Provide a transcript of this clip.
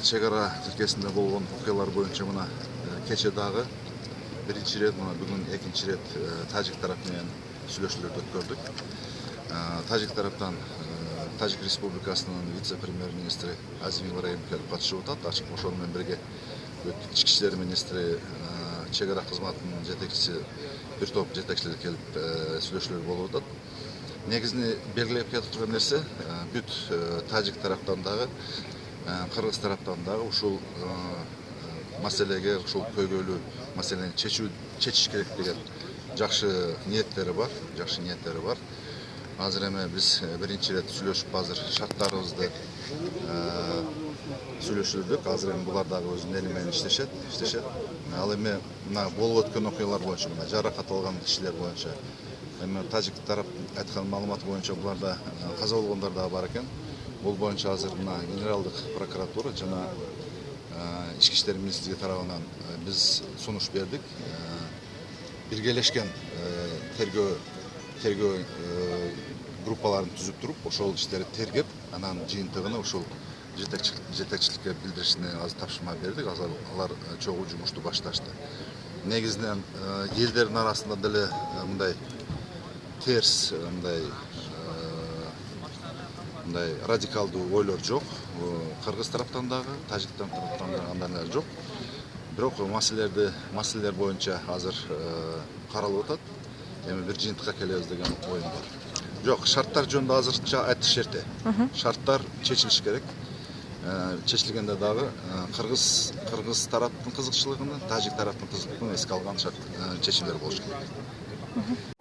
чегара тилкесинде болгон окуялар боюнча мына кече дагы биринчи ирет, мына бүгүн экинчи ирет тажик тарап менен сүйлөшүүлөрдү өткөрдүк. Тажик тараптан Тажик Республикасынын вице-премьер-министри Азим Ибраим келип катышып атат. Ошону менен бирге ички иштер министри, чегара кызматынын жетекчиси, бир топ жетекчилер келип сүйлөшүүлөр болуп атат. Негизинен белгилеп кетип турган нерсе, бүт тажик тараптан дагы, кыргыз тараптан дагы ушул маселеге, ушул көйгөйлүү маселени чечиш керек деген жакшы ниеттери бар. Азыр эми биз биринчи ирет сүйлөшүп, азыр шарттарыбызды сүйлөшүлдүк. Азыр эми булар дагы өзүнүн эли менен иштешет. Ал эми мына болуп өткөн окуялар боюнча, мына жаракат алган кишилер боюнча, эми тажик тарап айткан маалымат боюнча буларда каза болгондор дагы бар экен. Бул боюнча азыр мына генералдык прокуратура жана ички иштер министрлиги тарабынан биз сунуш бердик. Биргелешкен тергөө группаларын түзүп туруп, ошол иштерди тергеп, анан жыйынтыгын ушул жетекчиликке билдиришине азыр тапшырма бердик. Азыр алар чогуу жумушту башташты. Негизинен элдердин арасында деле мындай терс, мындай радикалдуу ойлор жок. Кыргыз тараптан дагы, тажик тараптан дагы андай жок. Бирок маселелер боюнча азыр каралып атат. Эми бир жыйынтыкка келебиз деген оюм бар. Жок, шарттар жөнүндө азырча айтыш эрте. Шарттар чечилиш керек. Чечилгенде дагы кыргыз тараптын кызыкчылыгын, тажик тараптын кызыкчылыгын эске алган чечимдер болуш керек.